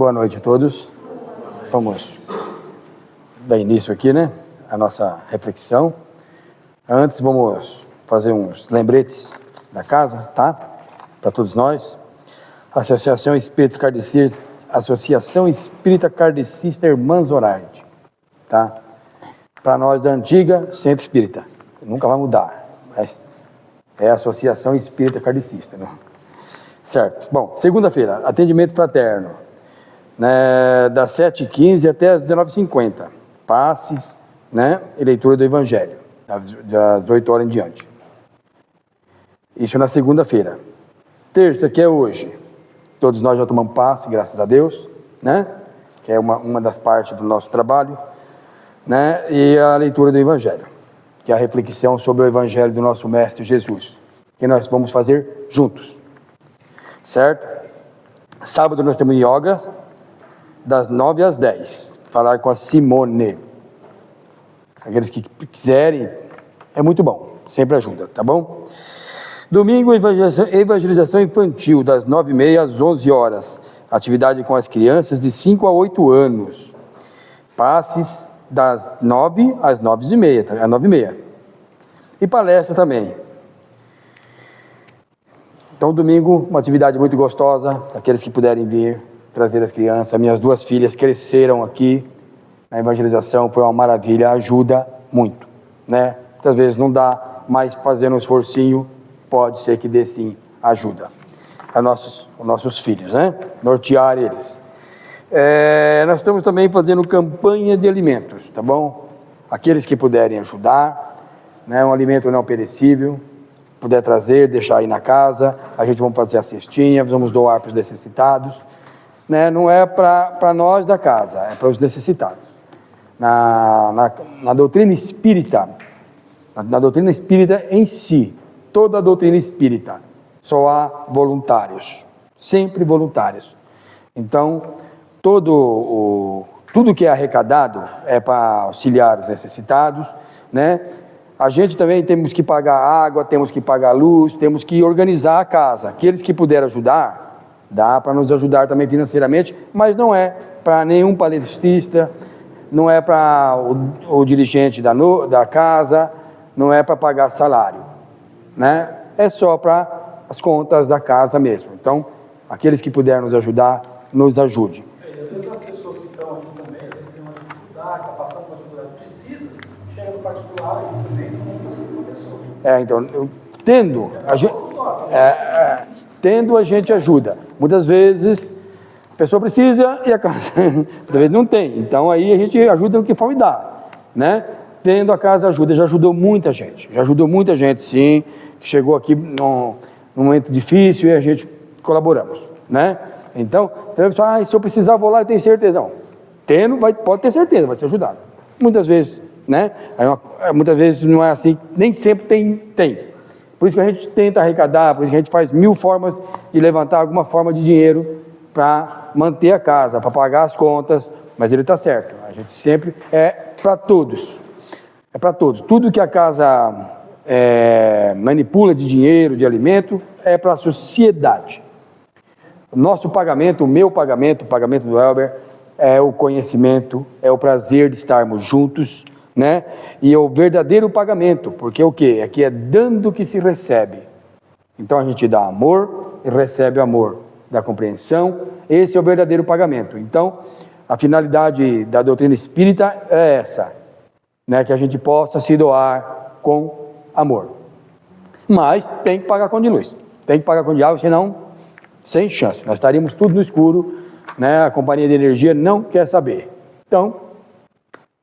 Boa noite a todos. Vamos dar início aqui, né? A nossa reflexão. Antes, vamos fazer uns lembretes da casa, tá? Para todos nós. Associação Espírita Kardecista Irmã Zoraide, tá? Para nós da antiga Centro Espírita. Nunca vai mudar, mas é a Associação Espírita Kardecista, né? Certo. Bom, segunda-feira, atendimento fraterno, né, das 7h15 até as 19h50. Passes, né, e leitura do Evangelho, das 8 horas em diante. Isso na segunda-feira. Terça, que é hoje, todos nós já tomamos passe, graças a Deus, né, que é uma das partes do nosso trabalho, né, e a leitura do Evangelho, que é a reflexão sobre o Evangelho do nosso Mestre Jesus, que nós vamos fazer juntos. Certo? Sábado nós temos yoga, das 9 às 10. Falar com a Simone. Aqueles que quiserem, é muito bom, sempre ajuda, tá bom? Domingo, evangelização infantil, das 9h30 às 11 horas. Atividade com as crianças de 5 a 8 anos. Passes das 9 às 9h30, às 9h30. E palestra também. Então, domingo, uma atividade muito gostosa, aqueles que puderem vir, trazer as crianças. Minhas 2 filhas cresceram aqui, na evangelização, foi uma maravilha, ajuda muito, né? Muitas vezes não dá, mas fazendo um esforcinho, pode ser que dê sim ajuda. Os nossos filhos, né? Nortear eles. Nós estamos também fazendo campanha de alimentos, tá bom? Aqueles que puderem ajudar, né? Um alimento não perecível, puder trazer, deixar aí na casa, a gente vamos fazer a cestinha, vamos doar para os necessitados, né? Não é para nós da casa, é para os necessitados. Na doutrina espírita, na doutrina espírita em si, toda a doutrina espírita, só há voluntários, sempre voluntários. Então, tudo que é arrecadado é para auxiliar os necessitados, né? A gente também temos que pagar água, temos que pagar luz, temos que organizar a casa. Aqueles que puderem ajudar, dá para nos ajudar também financeiramente, mas não é para nenhum palestrista, não é para o dirigente da casa, não é para pagar salário, né? É só para as contas da casa mesmo. Então, aqueles que puderem nos ajudar, nos ajude. E às vezes as pessoas que estão aqui também, às vezes tem uma dificuldade, está passando por uma dificuldade, precisa, chega no particular e também não precisa de uma pessoa. Então, tendo a gente ajuda. Muitas vezes a pessoa precisa e a casa muitas vezes não tem. Então aí a gente ajuda no que for dar, né? Tendo a casa ajuda, já ajudou muita gente sim, que chegou aqui num momento difícil e a gente colaboramos, né? Então, se eu precisar vou lá, eu tenho certeza. Não, pode ter certeza, vai ser ajudado. Muitas vezes, né? Muitas vezes não é assim, nem sempre tem. Por isso que a gente tenta arrecadar, por isso que a gente faz 1000 formas de levantar alguma forma de dinheiro para manter a casa, para pagar as contas, mas ele está certo. A gente sempre é para todos. É para todos. Tudo que a casa manipula de dinheiro, de alimento, é para a sociedade. O nosso pagamento, o meu pagamento, o pagamento do Elber, é o conhecimento, é o prazer de estarmos juntos, né? E é o verdadeiro pagamento, porque o quê? Aqui é dando que se recebe. Então a gente dá amor e recebe amor, dá compreensão, esse é o verdadeiro pagamento. Então, a finalidade da doutrina espírita é essa, né? Que a gente possa se doar com amor. Mas tem que pagar conta de luz, tem que pagar conta de água, senão, sem chance, nós estaríamos tudo no escuro, né? A companhia de energia não quer saber. Então,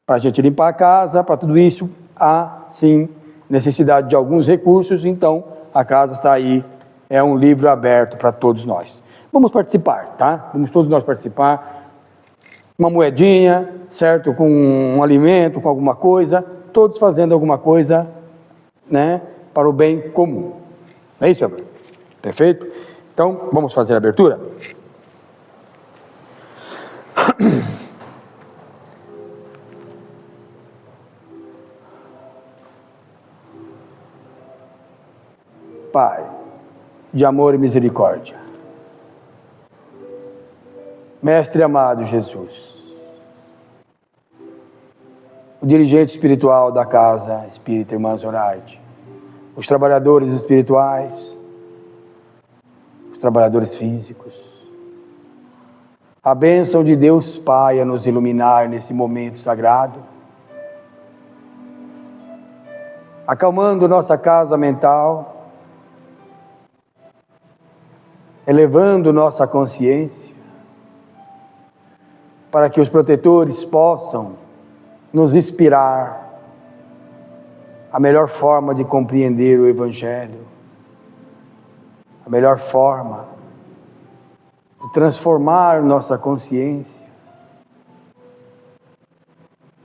para a gente limpar a casa, para tudo isso, há sim necessidade de alguns recursos, então a casa está aí, é um livro aberto para todos nós. Vamos participar, tá? Vamos todos nós participar, uma moedinha, certo? Com um alimento, com alguma coisa, todos fazendo alguma coisa, né? Para o bem comum. É isso, Abel? Perfeito? Então, vamos fazer a abertura? Pai, de amor e misericórdia, Mestre amado Jesus, o dirigente espiritual da Casa Espírita Irmã Zoraide, os trabalhadores espirituais, os trabalhadores físicos, a bênção de Deus Pai a nos iluminar nesse momento sagrado, acalmando nossa casa mental, elevando nossa consciência, para que os protetores possam nos inspirar a melhor forma de compreender o Evangelho, a melhor forma de transformar nossa consciência.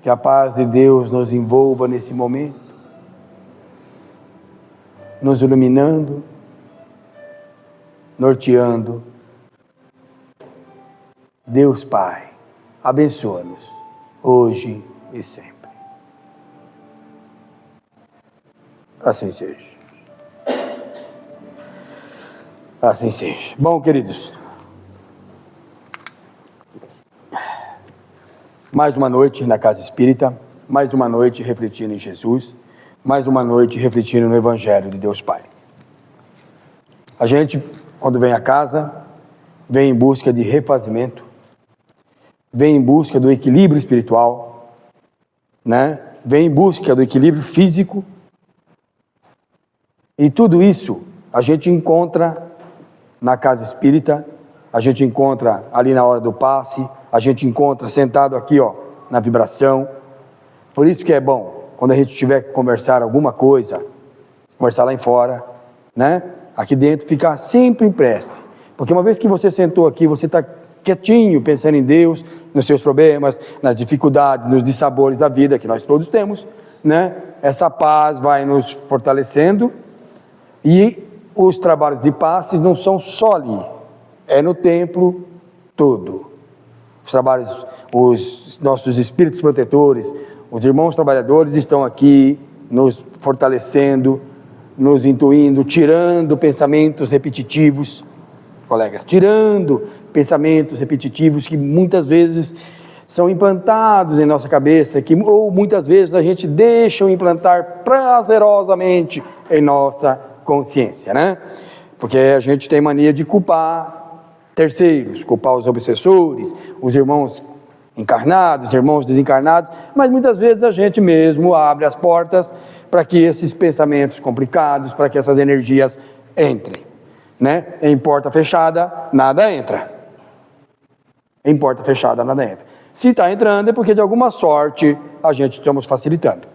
Que a paz de Deus nos envolva nesse momento, nos iluminando, norteando. Deus Pai, abençoa-nos hoje e sempre. Assim seja. Assim seja. Bom, queridos, mais uma noite na Casa Espírita, mais uma noite refletindo em Jesus, mais uma noite refletindo no Evangelho de Deus Pai. A gente, quando vem à casa, vem em busca de refazimento, vem em busca do equilíbrio espiritual, né? Vem em busca do equilíbrio físico, e tudo isso a gente encontra na Casa Espírita, a gente encontra ali na hora do passe, a gente encontra sentado aqui, ó, na vibração. Por isso que é bom, quando a gente tiver que conversar alguma coisa, conversar lá em fora, né? Aqui dentro, ficar sempre em prece. Porque uma vez que você sentou aqui, você está quietinho, pensando em Deus, nos seus problemas, nas dificuldades, nos dissabores da vida que nós todos temos, né? Essa paz vai nos fortalecendo, e os trabalhos de passes não são só ali, é no templo todo. Os trabalhos, os nossos espíritos protetores, os irmãos trabalhadores estão aqui nos fortalecendo, nos intuindo, tirando pensamentos repetitivos, colegas, tirando pensamentos repetitivos que muitas vezes são implantados em nossa cabeça, ou muitas vezes a gente deixa implantar prazerosamente em nossa consciência, né? Porque a gente tem mania de culpar terceiros, culpar os obsessores, os irmãos encarnados, irmãos desencarnados, mas muitas vezes a gente mesmo abre as portas para que esses pensamentos complicados, para que essas energias entrem, né? Em porta fechada, nada entra. Em porta fechada, nada entra. Se está entrando é porque de alguma sorte a gente estamos facilitando.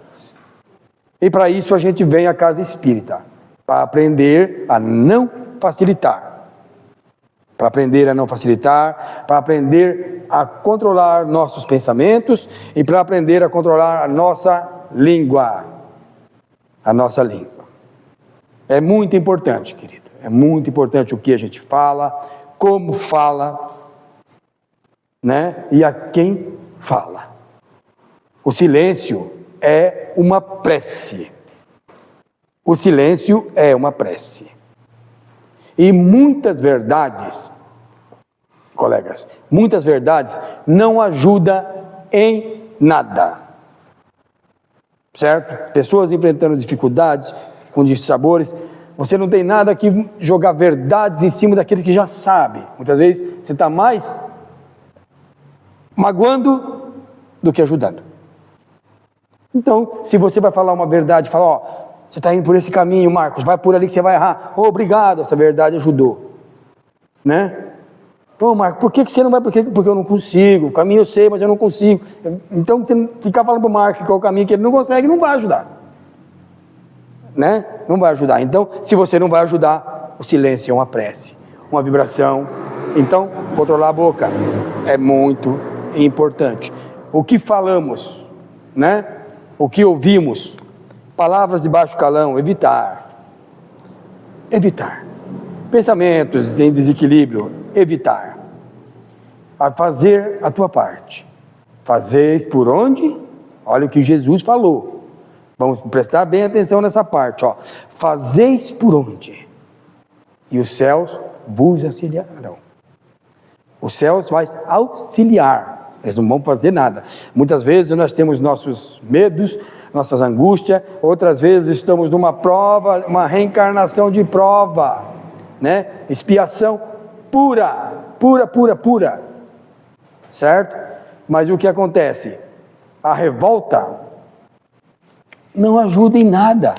E para isso a gente vem à Casa Espírita, para aprender a não facilitar. Para aprender a não facilitar, para aprender a controlar nossos pensamentos e para aprender a controlar a nossa língua. A nossa língua. É muito importante, querido. É muito importante o que a gente fala, como fala, né? E a quem fala. O silêncio é uma prece. O silêncio é uma prece. E muitas verdades, colegas, muitas verdades não ajudam em nada. Certo? Pessoas enfrentando dificuldades, com dissabores, você não tem nada que jogar verdades em cima daquele que já sabe. Muitas vezes você está mais magoando do que ajudando. Então, se você vai falar uma verdade, fala, ó, você está indo por esse caminho, Marcos, vai por ali que você vai errar. Oh, obrigado, essa verdade ajudou. Né? Pô, Marcos, por que você não vai? Porque eu não consigo. O caminho eu sei, mas eu não consigo. Então, ficar falando para o Marcos qual é o caminho que ele não consegue, não vai ajudar. Né? Não vai ajudar. Então, se você não vai ajudar, o silêncio é uma prece, uma vibração. Então, controlar a boca é muito importante. O que falamos, né? O que ouvimos, palavras de baixo calão, evitar. Evitar. Pensamentos em desequilíbrio, evitar. A fazer a tua parte. Fazeis por onde? Olha o que Jesus falou. Vamos prestar bem atenção nessa parte, ó. Fazeis por onde? E os céus vos auxiliarão. O céu vai auxiliar, eles não vão fazer nada. Muitas vezes nós temos nossos medos, nossas angústias, outras vezes estamos numa prova, uma reencarnação de prova, né? Expiação pura, certo? Mas o que acontece? A revolta não ajuda em nada.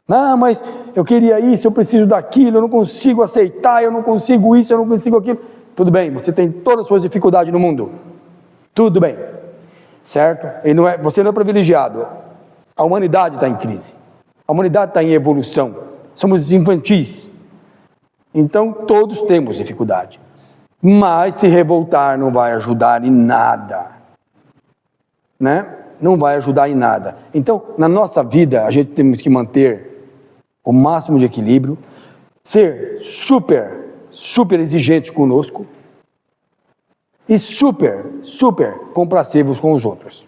Não, mas eu queria isso, eu preciso daquilo, eu não consigo aceitar, eu não consigo isso, eu não consigo aquilo. Tudo bem, você tem todas as suas dificuldades no mundo. Tudo bem, certo? E você não é privilegiado. A humanidade está em crise. A humanidade está em evolução. Somos infantis. Então todos temos dificuldade. Mas se revoltar não vai ajudar em nada. Né? Não vai ajudar em nada. Então, na nossa vida, a gente temos que manter o máximo de equilíbrio, ser super exigente conosco e super complacíveis com os outros.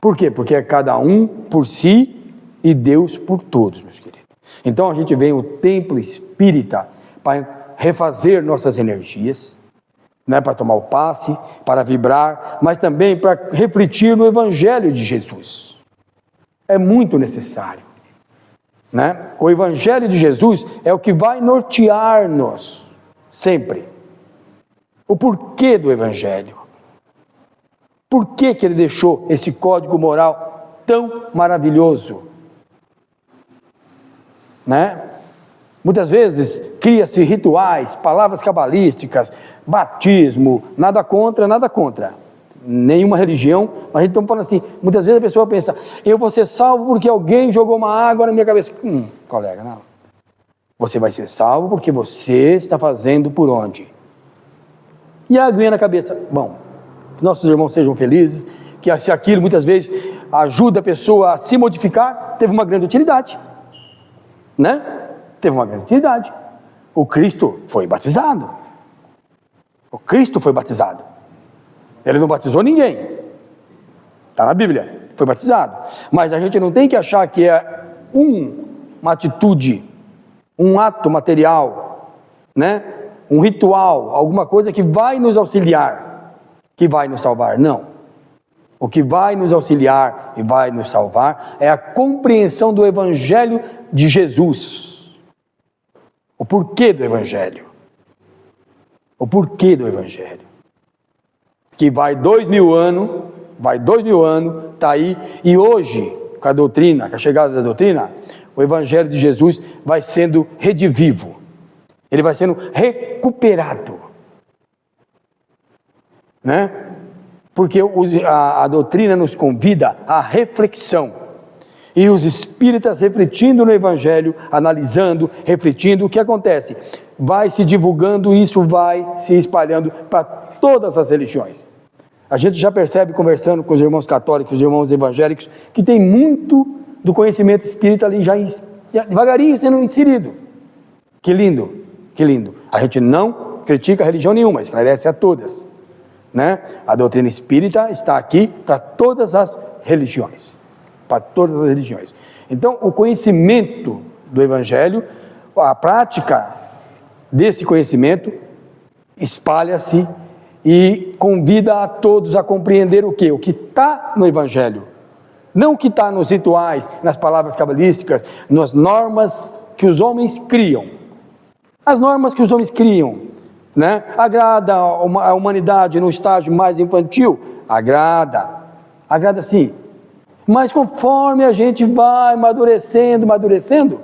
Por quê? Porque é cada um por si e Deus por todos, meus queridos. Então a gente vem ao templo espírita para refazer nossas energias, né, para tomar o passe, para vibrar, mas também para refletir no Evangelho de Jesus. É muito necessário. Né? O Evangelho de Jesus é o que vai nortear-nos sempre. O porquê do Evangelho. Por que ele deixou esse código moral tão maravilhoso? Né? Muitas vezes cria-se rituais, palavras cabalísticas, batismo, nada contra. Nenhuma religião, mas a gente está falando assim, muitas vezes a pessoa pensa, eu vou ser salvo porque alguém jogou uma água na minha cabeça. Colega, não. Você vai ser salvo porque você está fazendo por onde? E a aguinha na cabeça, bom, que nossos irmãos sejam felizes, que se aquilo muitas vezes ajuda a pessoa a se modificar, teve uma grande utilidade. Né? Teve uma grande utilidade. O Cristo foi batizado. Ele não batizou ninguém. Está na Bíblia. Foi batizado. Mas a gente não tem que achar que é uma atitude, um ato material, né? Um ritual, alguma coisa que vai nos auxiliar, que vai nos salvar. Não. O que vai nos auxiliar e vai nos salvar é a compreensão do Evangelho de Jesus. O porquê do Evangelho. Que vai 2000 anos, está aí, e hoje, com a doutrina, com a chegada da doutrina, o Evangelho de Jesus vai sendo redivivo, ele vai sendo recuperado, né? Porque a doutrina nos convida à reflexão, e os espíritas refletindo no Evangelho, analisando, refletindo, o que acontece? Vai se divulgando, isso vai se espalhando para todas as religiões. A gente já percebe, conversando com os irmãos católicos, os irmãos evangélicos, que tem muito do conhecimento espírita ali já devagarinho sendo inserido. Que lindo. A gente não critica religião nenhuma, esclarece a todas. Né? A doutrina espírita está aqui para todas as religiões. Então, o conhecimento do Evangelho, a prática desse conhecimento espalha-se e convida a todos a compreender o quê? O que está no Evangelho. Não o que está nos rituais, nas palavras cabalísticas, nas normas que os homens criam. As normas que os homens criam, né? Agrada a humanidade no estágio mais infantil? Agrada sim. Mas conforme a gente vai amadurecendo,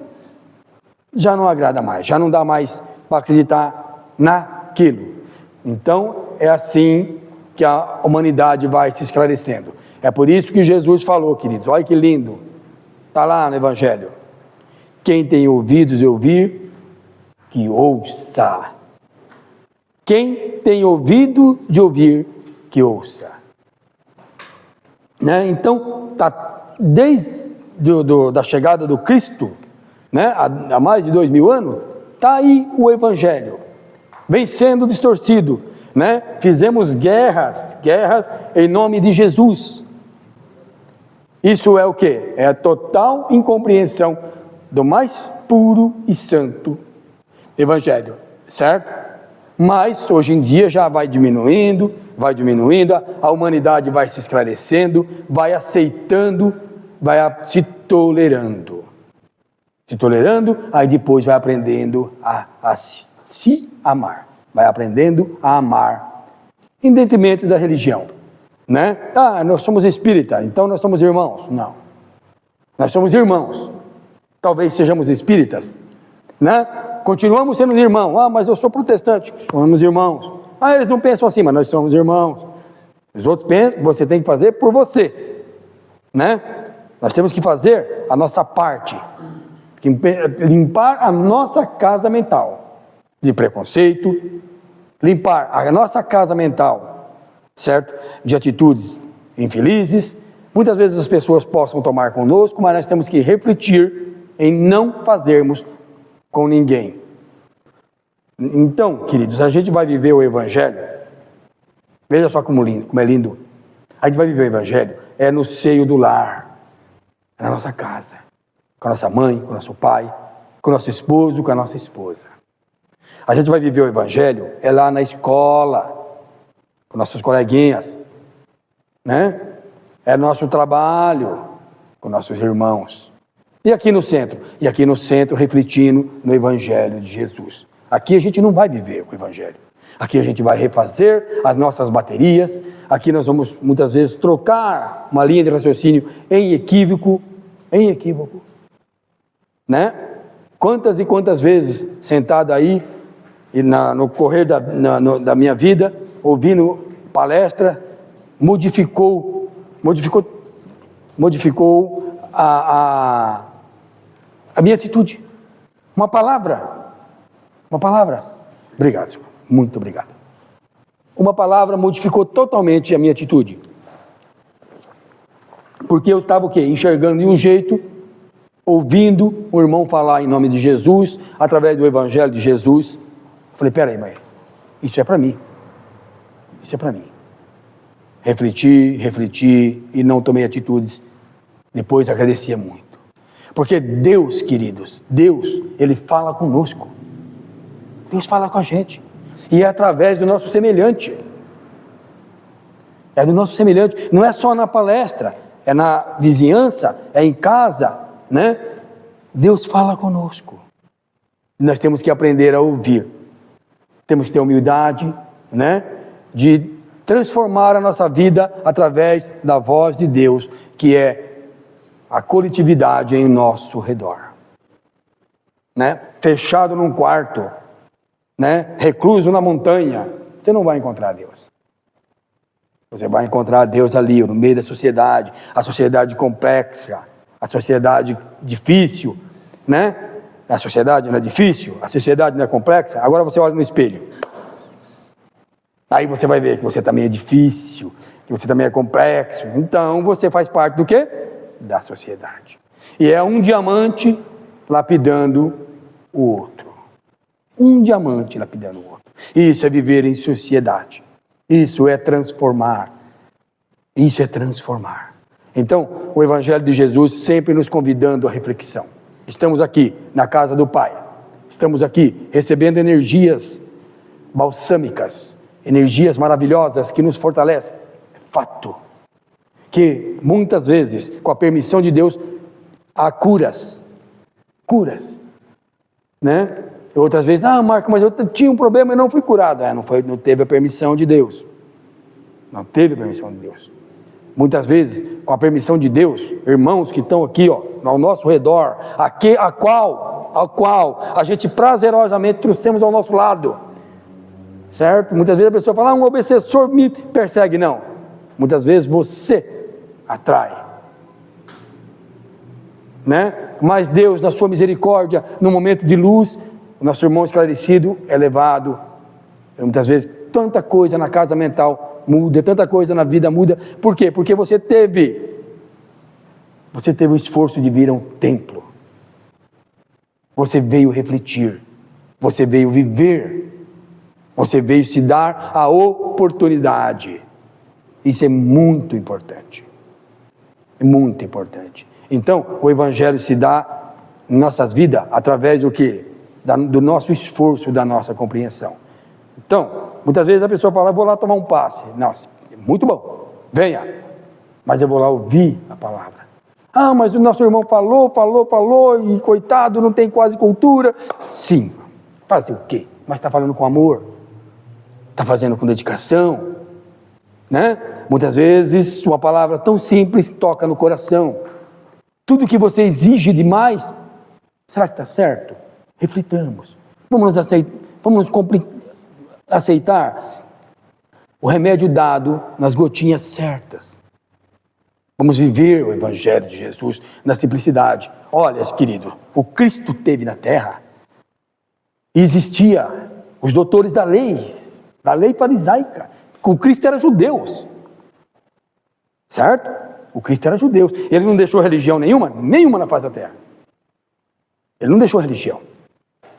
já não agrada mais, já não dá mais para acreditar naquilo. Então, é assim que a humanidade vai se esclarecendo. É por isso que Jesus falou, queridos, olha que lindo, está lá no Evangelho. Quem tem ouvidos de ouvir, que ouça. Quem tem ouvido de ouvir, que ouça. Né? Então, desde da chegada do Cristo, né? Há mais de 2000 anos, está aí o Evangelho, vem sendo distorcido, né? Fizemos guerras em nome de Jesus. Isso é o quê? É a total incompreensão do mais puro e santo evangelho, certo? Mas hoje em dia já vai diminuindo, a humanidade vai se esclarecendo, vai aceitando, vai se tolerando. Se tolerando, aí depois vai aprendendo a se amar. Vai aprendendo a amar, independentemente da religião, né? Ah, nós somos espírita, então nós somos irmãos. Não. Nós somos irmãos. Talvez sejamos espíritas, né? Continuamos sendo irmãos. Ah, mas eu sou protestante. Somos irmãos. Ah, eles não pensam assim, mas nós somos irmãos. Os outros pensam, você tem que fazer por você, né? Nós temos que fazer a nossa parte, limpar a nossa casa mental de preconceito, limpar a nossa casa mental, certo? De atitudes infelizes. Muitas vezes as pessoas possam tomar conosco, mas nós temos que refletir em não fazermos com ninguém. Então, queridos, a gente vai viver o Evangelho. Veja só como é lindo. A gente vai viver o Evangelho no seio do lar, na nossa casa, com a nossa mãe, com o nosso pai, com o nosso esposo, com a nossa esposa. A gente vai viver o Evangelho lá na escola, com nossos coleguinhas, né? É nosso trabalho, com nossos irmãos. E aqui no centro? E aqui no centro, refletindo no Evangelho de Jesus. Aqui a gente não vai viver o Evangelho. Aqui a gente vai refazer as nossas baterias. Aqui nós vamos, muitas vezes, trocar uma linha de raciocínio em equívoco, né? Quantas e quantas vezes, sentado aí, e no correr da minha vida, ouvindo palestra, modificou a minha atitude. Uma palavra. Obrigado, senhor. Muito obrigado. Uma palavra modificou totalmente a minha atitude. Porque eu estava o quê? Enxergando de um jeito, ouvindo o irmão falar em nome de Jesus, através do Evangelho de Jesus. Eu falei, peraí, mãe, isso é para mim. Isso é para mim. Refleti e não tomei atitudes. Depois agradecia muito. Porque Deus, queridos, Deus, Ele fala conosco. Deus fala com a gente. E é através do nosso semelhante. É do nosso semelhante. Não é só na palestra, é na vizinhança, é em casa, né? Deus fala conosco. Nós temos que aprender a ouvir. Temos que ter humildade, né? De transformar a nossa vida através da voz de Deus, que é a coletividade em nosso redor, né? Fechado num quarto, né? Recluso na montanha, você não vai encontrar Deus. Você vai encontrar Deus ali, no meio da sociedade, a sociedade complexa, a sociedade difícil, né? A sociedade não é difícil, a sociedade não é complexa. Agora você olha no espelho. Aí você vai ver que você também é difícil, que você também é complexo. Então você faz parte do quê? Da sociedade. E é um diamante lapidando o outro. Um diamante lapidando o outro. Isso é viver em sociedade. Isso é transformar. Isso é transformar. Então, o Evangelho de Jesus sempre nos convidando à reflexão. Estamos aqui na casa do Pai. Estamos aqui recebendo energias balsâmicas, energias maravilhosas que nos fortalecem. É fato que muitas vezes, com a permissão de Deus, há curas, né? Outras vezes, Marco, mas eu tinha um problema e não fui curado. Não teve a permissão de Deus. Não teve a permissão de Deus. Muitas vezes, com a permissão de Deus, irmãos que estão aqui, ao nosso redor, a qual a gente prazerosamente trouxemos ao nosso lado, certo? Muitas vezes a pessoa fala, um obsessor me persegue. Não, muitas vezes você atrai, né? Mas Deus, na sua misericórdia, no momento de luz, o nosso irmão esclarecido é levado. Muitas vezes, tanta coisa na casa mental muda, tanta coisa na vida muda. Por quê? Porque você teve o esforço de vir a um templo. Você veio refletir. Você veio viver. Você veio se dar a oportunidade. Isso é muito importante. É muito importante. Então, o Evangelho se dá em nossas vidas através do quê? do nosso esforço, da nossa compreensão. Então, muitas vezes a pessoa fala, vou lá tomar um passe. Não, muito bom, venha, mas eu vou lá ouvir a palavra. Ah, mas o nosso irmão falou, e coitado, não tem quase cultura. Sim, fazer o quê? Mas está falando com amor, está fazendo com dedicação, né? Muitas vezes uma palavra tão simples toca no coração. Tudo que você exige demais, será que está certo? Reflitamos. Vamos aceitar o remédio dado nas gotinhas certas. Vamos viver o Evangelho de Jesus na simplicidade. Olha, querido, o Cristo teve na terra e existia os doutores da lei farisaica. O Cristo era judeu, certo? O Cristo era judeu. Ele não deixou religião nenhuma na face da terra. Ele não deixou religião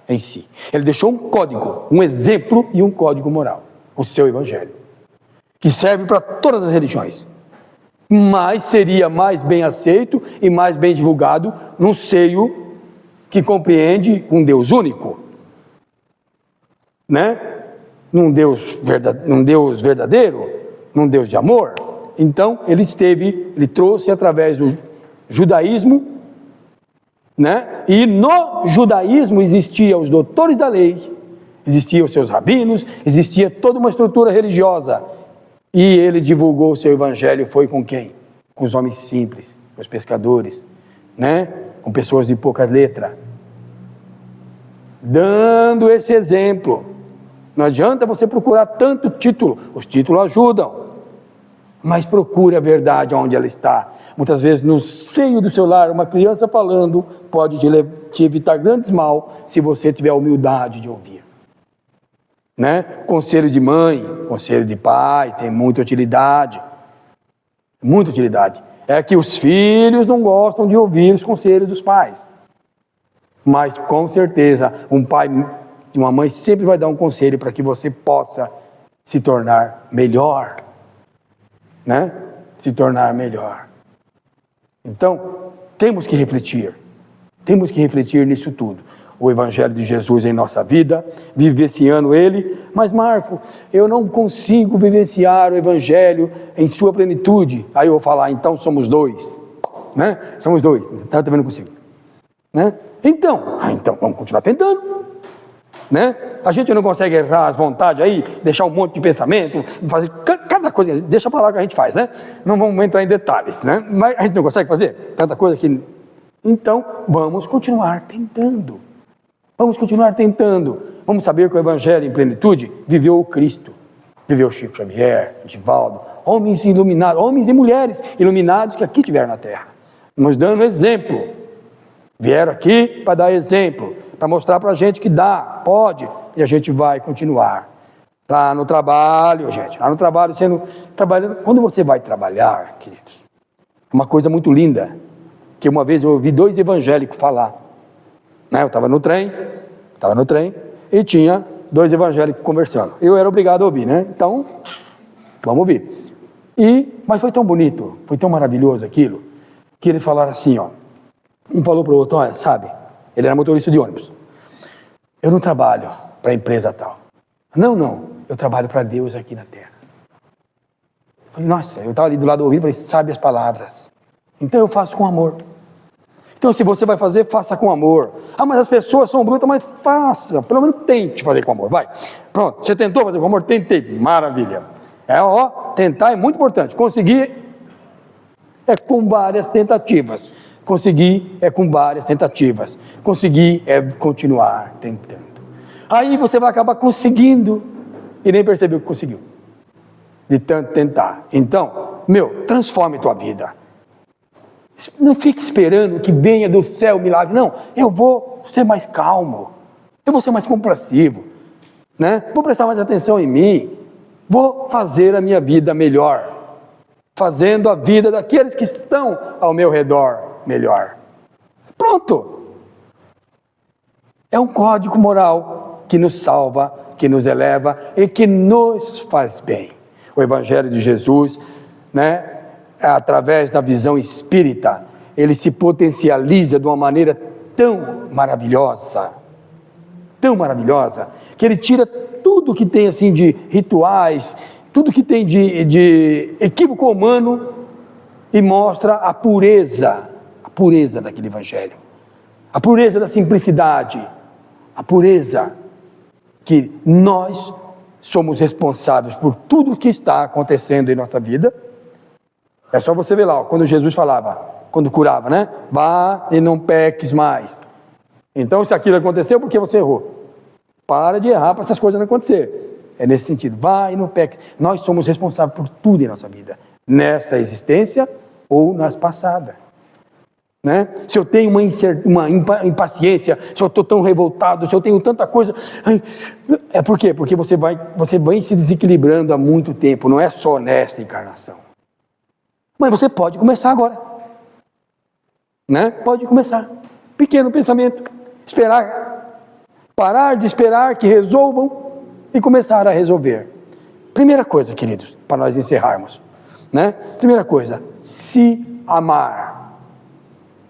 em si. Ele deixou um código, um exemplo e um código moral. O seu Evangelho, que serve para todas as religiões. Mas seria mais bem aceito e mais bem divulgado num seio que compreende um Deus único, né? Num Deus verdadeiro, num Deus de amor. Então ele trouxe através do judaísmo, né? E no judaísmo existiam os doutores da lei, existiam os seus rabinos, existia toda uma estrutura religiosa. E ele divulgou o seu evangelho, foi com quem? Com os homens simples, com os pescadores, né? Com pessoas de pouca letra. Dando esse exemplo. Não adianta você procurar tanto título, os títulos ajudam, mas procure a verdade onde ela está. Muitas vezes no seio do seu lar, uma criança falando pode te evitar grandes mal se você tiver a humildade de ouvir. Né? Conselho de mãe, conselho de pai, tem muita utilidade. Muita utilidade. É que os filhos não gostam de ouvir os conselhos dos pais. Mas com certeza, um pai e uma mãe sempre vai dar um conselho para que você possa se tornar melhor. Né? Se tornar melhor. Então, temos que refletir nisso tudo. O Evangelho de Jesus em nossa vida, vivenciando ele. Mas Marco, eu não consigo vivenciar o Evangelho em sua plenitude. Aí eu vou falar, então somos dois, né? Somos dois, eu também não consigo, né? Então vamos continuar tentando, né? A gente não consegue errar as vontades aí, deixar um monte de pensamento, fazer cada coisa, deixa para lá que a gente faz, né? Não vamos entrar em detalhes, né? Mas a gente não consegue fazer tanta coisa que... Então, vamos continuar tentando. Vamos continuar tentando. Vamos saber que o Evangelho em plenitude viveu o Cristo. Viveu Chico Xavier, Divaldo, homens iluminados, homens e mulheres iluminados que aqui tiveram na terra. Nos dando exemplo. Vieram aqui para dar exemplo, para mostrar para a gente que dá, pode, e a gente vai continuar. Lá no trabalho, gente, lá no trabalho, trabalhando. Quando você vai trabalhar, queridos, uma coisa muito linda, que uma vez eu ouvi 2 evangélicos falar. Eu estava no trem, e tinha 2 evangélicos conversando. Eu era obrigado a ouvir, né? Então, vamos ouvir. Mas foi tão bonito, foi tão maravilhoso aquilo, que eles falaram assim, ó. Um falou para o outro, olha, sabe, ele era motorista de ônibus. Eu não trabalho para a empresa tal. Não, eu trabalho para Deus aqui na terra. Eu falei, nossa, eu estava ali do lado ouvindo, falei, sabe as palavras. Então eu faço com amor. Então, se você vai fazer, faça com amor. Ah, mas as pessoas são brutas, mas faça. Pelo menos tente fazer com amor. Vai. Pronto, você tentou fazer com amor? Tentei. Maravilha. Tentar é muito importante. Conseguir é com várias tentativas. Conseguir é com várias tentativas. Conseguir é continuar tentando. Aí você vai acabar conseguindo e nem percebeu que conseguiu. De tanto tentar. Então, transforme tua vida. Não fique esperando que venha do céu o milagre. Não, eu vou ser mais calmo. Eu vou ser mais complacivo. Né? Vou prestar mais atenção em mim. Vou fazer a minha vida melhor. Fazendo a vida daqueles que estão ao meu redor melhor. Pronto. É um código moral que nos salva, que nos eleva e que nos faz bem. O Evangelho de Jesus, né? Através da visão espírita, ele se potencializa de uma maneira tão maravilhosa, tão maravilhosa, que ele tira tudo que tem assim de rituais, tudo que tem de equívoco humano e mostra a pureza daquele evangelho, a pureza da simplicidade, a pureza que nós somos responsáveis por tudo que está acontecendo em nossa vida. É só você ver lá, ó, quando Jesus falava, quando curava, né? Vá e não peques mais. Então, se aquilo aconteceu, por que você errou? Para de errar para essas coisas não acontecer. É nesse sentido, vá e não peques. Nós somos responsáveis por tudo em nossa vida, nessa existência ou nas passadas. Né? Se eu tenho uma impaciência, se eu estou tão revoltado, se eu tenho tanta coisa, é por quê? Porque você vai se desequilibrando há muito tempo, não é só nesta encarnação. Mas você pode começar agora, né? Pode começar, pequeno pensamento, parar de esperar que resolvam e começar a resolver. Primeira coisa, queridos, para nós encerrarmos, né? Primeira coisa, se amar.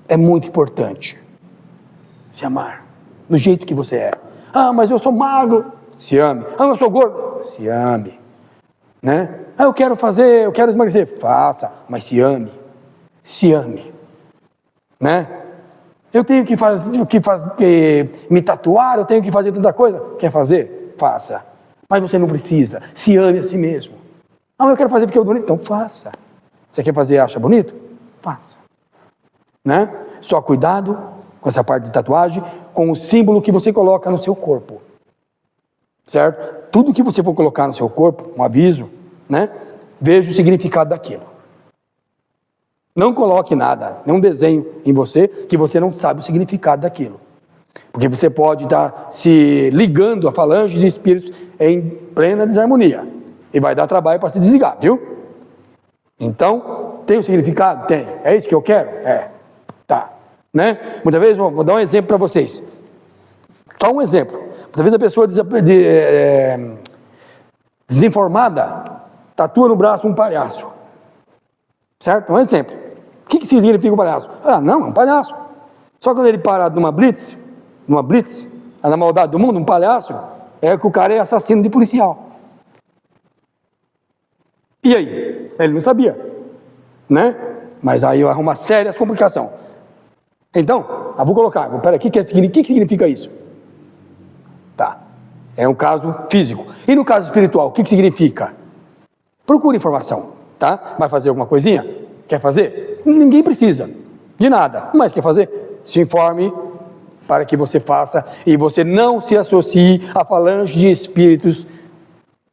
É muito importante se amar do jeito que você é. Ah, mas eu sou magro, se ame. Ah, eu sou gordo, se ame, né? Ah, eu quero emagrecer, faça, mas se ame, né? Eu tenho que me tatuar, eu tenho que fazer tanta coisa, quer fazer? Faça, mas você não precisa, se ame a si mesmo. Ah, eu quero fazer porque é bonito, então faça. Você quer fazer e acha bonito? Faça. Né? Só cuidado com essa parte de tatuagem, com o símbolo que você coloca no seu corpo, certo? Tudo que você for colocar no seu corpo, um aviso, né? Veja o significado daquilo. Não coloque nada, nenhum desenho em você que você não sabe o significado daquilo, porque você pode estar se ligando a falange de espíritos em plena desarmonia e vai dar trabalho para se desligar, viu? Então, tem um significado? Tem. É isso que eu quero? É. Tá, né? Muitas vezes, vou dar um exemplo para vocês. Só um exemplo. Muitas vezes a pessoa desinformada tatua no braço um palhaço. Certo? Um exemplo. O que significa um palhaço? Ah, não, é um palhaço. Só quando ele parar numa blitz, na maldade do mundo, um palhaço, é que o cara é assassino de policial. E aí? Ele não sabia, né? Mas aí vai arrumar sérias complicações. Então, vou colocar, peraí, o que significa isso? Tá, é um caso físico. E no caso espiritual, o que significa? Procure informação, tá? Vai fazer alguma coisinha? Quer fazer? Ninguém precisa de nada, mas quer fazer? Se informe para que você faça e você não se associe a falange de espíritos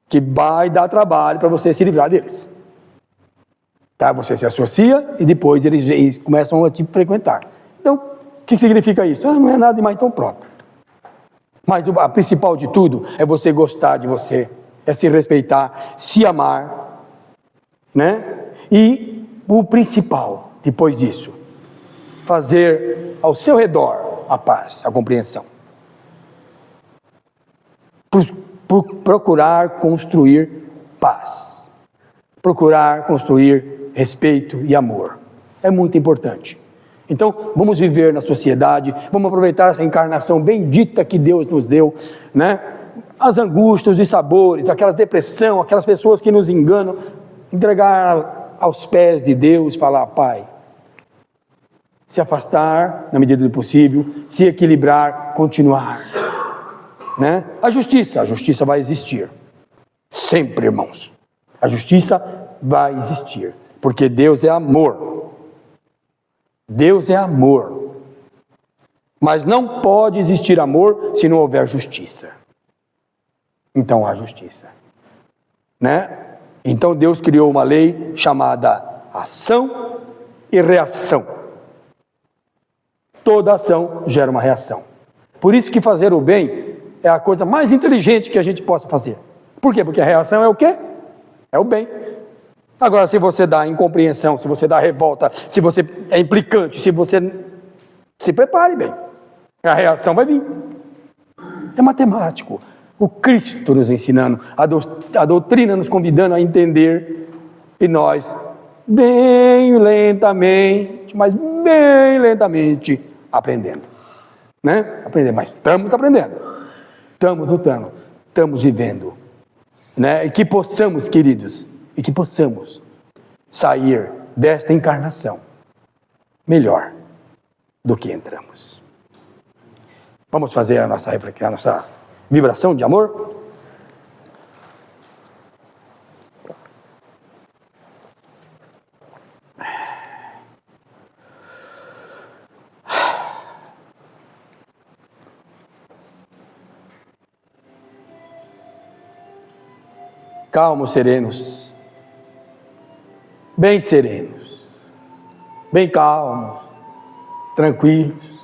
que vai dar trabalho para você se livrar deles. Tá? Você se associa e depois eles começam a te frequentar. Então, o que significa isso? Não é nada mais tão próprio. Mas a principal de tudo é você gostar de você, é se respeitar, se amar, né? E o principal, depois disso, fazer ao seu redor a paz, a compreensão. Procurar construir paz. Procurar construir respeito e amor. É muito importante. Então, vamos viver na sociedade, vamos aproveitar essa encarnação bendita que Deus nos deu, né? As angústias e sabores, aquela depressão, aquelas pessoas que nos enganam, entregar aos pés de Deus, falar, Pai, se afastar na medida do possível, se equilibrar, continuar, né? A justiça vai existir, sempre, irmãos, a justiça vai existir, porque Deus é amor. Deus é amor, mas não pode existir amor se não houver justiça. Então há justiça, né? Então Deus criou uma lei chamada ação e reação. Toda ação gera uma reação. Por isso que fazer o bem é a coisa mais inteligente que a gente possa fazer. Por quê? Porque a reação é o quê? É o bem. Agora, se você dá incompreensão, se você dá revolta, se você é implicante, se você... Se prepare bem. A reação vai vir. É matemático. O Cristo nos ensinando, a doutrina nos convidando a entender, e nós, bem lentamente, mas bem lentamente, aprendendo. Né? Aprender, mas estamos aprendendo. Estamos lutando, estamos vivendo, né? E que possamos, queridos, e que possamos sair desta encarnação melhor do que entramos. Vamos fazer a nossa vibração de amor? Calmos, serenos, bem serenos, bem calmos, tranquilos,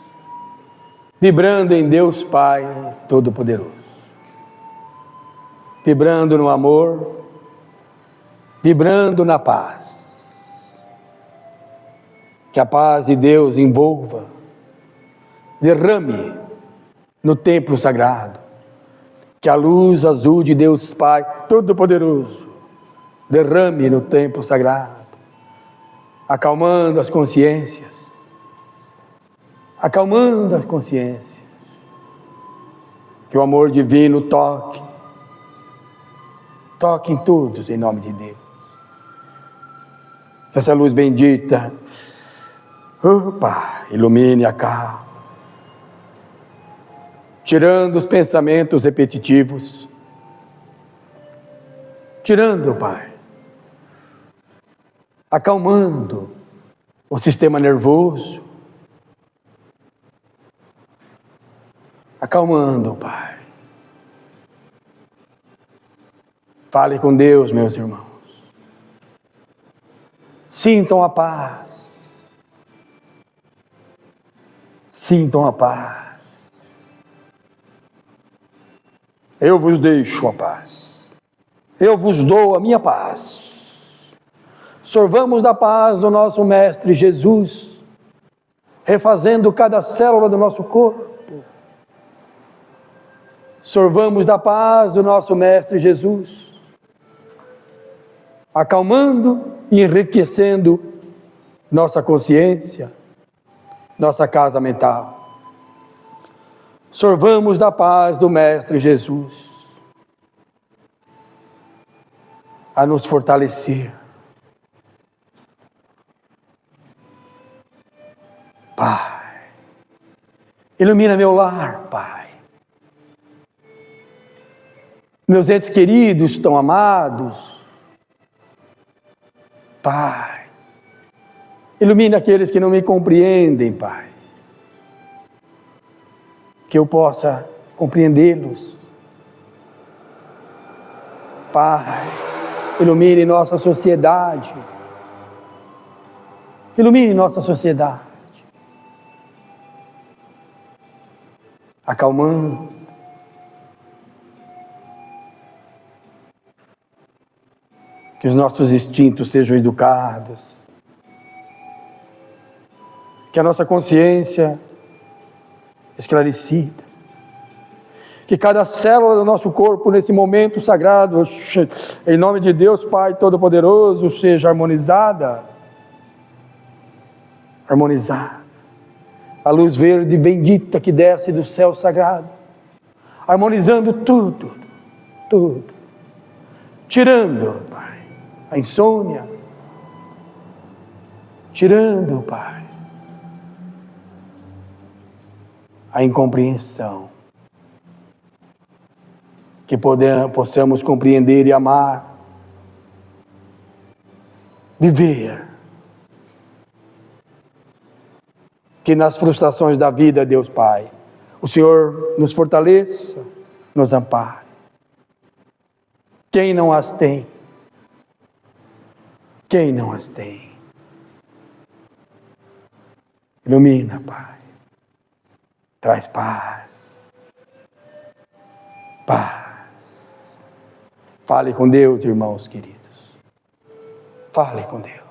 vibrando em Deus Pai Todo-Poderoso, vibrando no amor, vibrando na paz. Que a paz de Deus envolva, derrame no templo sagrado. Que a luz azul de Deus Pai Todo-Poderoso derrame no templo sagrado, acalmando as consciências, acalmando as consciências. Que o amor divino toque em todos, em nome de Deus. Que essa luz bendita, ilumine a calma, tirando os pensamentos repetitivos, tirando, Pai, acalmando o sistema nervoso, acalmando, Pai. Fale com Deus, meus irmãos. Sintam a paz. Sintam a paz. Eu vos deixo a paz. Eu vos dou a minha paz. Sorvamos da paz do nosso Mestre Jesus, refazendo cada célula do nosso corpo. Sorvamos da paz do nosso Mestre Jesus, acalmando e enriquecendo nossa consciência, nossa casa mental. Sorvamos da paz do Mestre Jesus, a nos fortalecer. Pai, ilumina meu lar, Pai. Meus entes queridos, tão amados, Pai, ilumina aqueles que não me compreendem, Pai. Que eu possa compreendê-los. Pai, ilumine nossa sociedade. Ilumine nossa sociedade. Acalmando. Que os nossos instintos sejam educados. Que a nossa consciência esclarecida. Que cada célula do nosso corpo, nesse momento sagrado, em nome de Deus Pai Todo-Poderoso, seja harmonizada. Harmonizada. A luz verde bendita que desce do céu sagrado, harmonizando tudo, tudo. Tirando, Pai, a insônia. Tirando, Pai, a incompreensão, que possamos compreender e amar, viver, que nas frustrações da vida, Deus Pai, o Senhor nos fortaleça, nos ampare. Quem não as tem? Quem não as tem? Ilumina, Pai. Traz paz. Paz. Fale com Deus, irmãos queridos. Fale com Deus.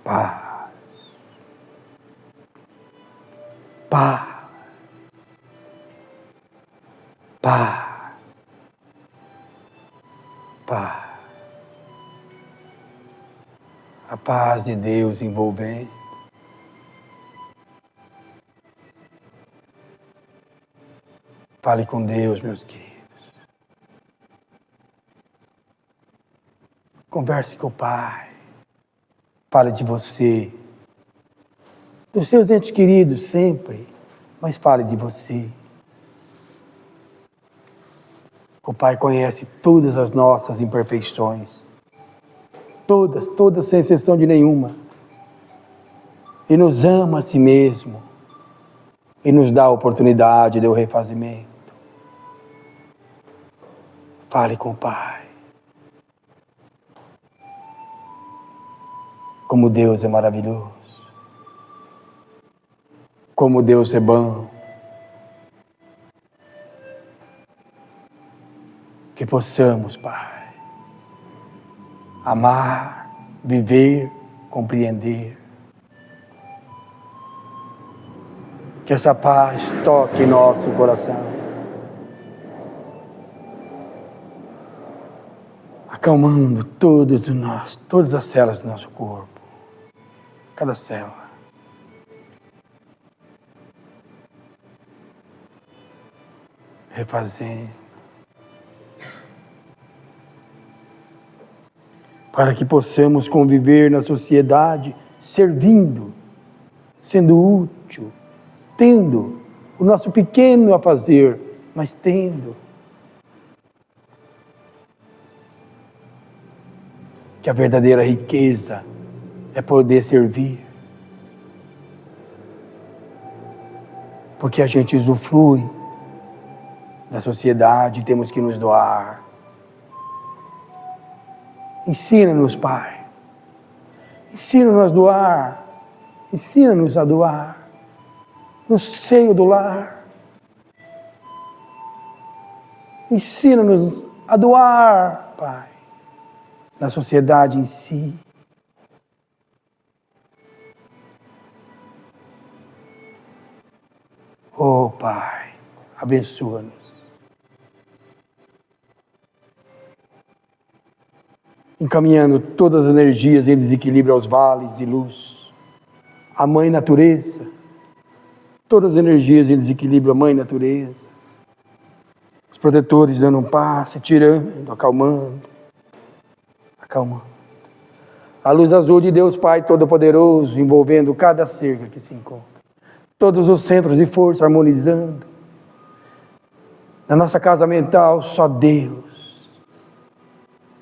Paz. Paz. Paz. Paz. A paz de Deus envolvendo. Fale com Deus, meus queridos. Converse com o Pai. Fale de você. Dos seus entes queridos sempre, mas fale de você. O Pai conhece todas as nossas imperfeições. Todas, sem exceção de nenhuma. E nos ama a si mesmo. E nos dá a oportunidade do refazimento. Fale com o Pai. Como Deus é maravilhoso. Como Deus é bom. Que possamos, Pai, amar, viver, compreender. Que essa paz toque nosso coração. Acalmando todas as células do nosso corpo. Cada célula. Refazendo. Para que possamos conviver na sociedade, servindo, sendo útil, tendo o nosso pequeno a fazer, mas tendo. Que a verdadeira riqueza é poder servir. Porque a gente usufrui da sociedade, temos que nos doar. Ensina-nos, Pai. Ensina-nos a doar. Ensina-nos a doar. No seio do lar. Ensina-nos a doar, Pai. Na sociedade em si. Oh, Pai, abençoa-nos. Encaminhando todas as energias em desequilíbrio aos vales de luz. A Mãe Natureza. Todas as energias em desequilíbrio à Mãe Natureza. Os protetores dando um passe, tirando, acalmando. Acalmando. A luz azul de Deus Pai Todo-Poderoso, envolvendo cada cerca que se encontra. Todos os centros de força harmonizando. Na nossa casa mental, só Deus.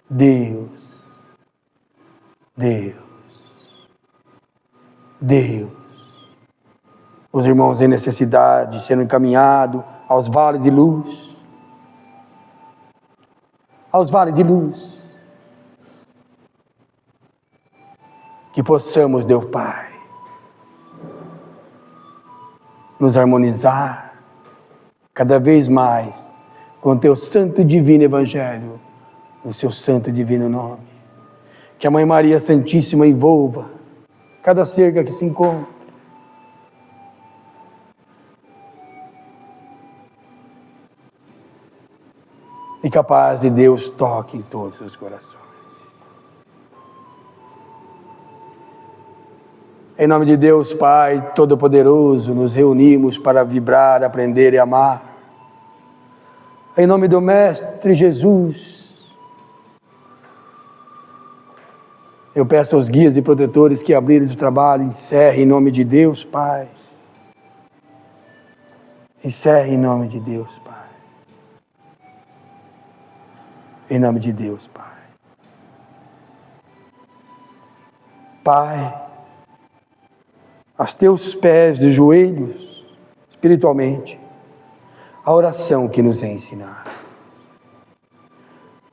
Deus. Deus. Deus. Os irmãos em necessidade sendo encaminhados aos vales de luz. Aos vales de luz. Que possamos, Deus Pai, nos harmonizar cada vez mais com o Teu santo e divino Evangelho, no Seu santo e divino nome. Que a Mãe Maria Santíssima envolva cada cerca que se encontra. E que a paz de Deus toque em todos os corações. Em nome de Deus, Pai Todo-Poderoso, nos reunimos para vibrar, aprender e amar. Em nome do Mestre Jesus, eu peço aos guias e protetores que abrirem o trabalho, encerre em nome de Deus, Pai. Encerre em nome de Deus, Pai. Em nome de Deus, Pai. Pai, aos Teus pés e joelhos, espiritualmente, a oração que nos é ensinada.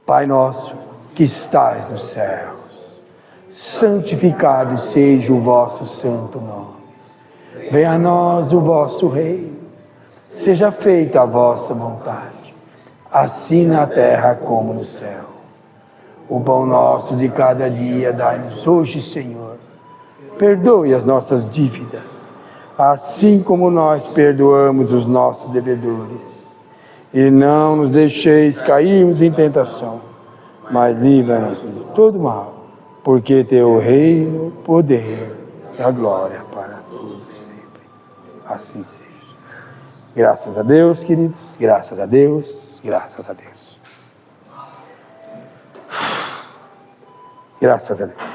Pai nosso, que estais nos céus, santificado seja o vosso santo nome. Venha a nós o vosso reino, seja feita a vossa vontade, assim na terra como no céu. O pão nosso de cada dia dai-nos hoje, Senhor. perdoe as nossas dívidas, assim como nós perdoamos os nossos devedores. E não nos deixeis cairmos em tentação, mas livra-nos de todo mal, porque teu reino, o poder e a glória para todos sempre. Assim seja. Graças a Deus, queridos, graças a Deus, graças a Deus. Graças a Deus.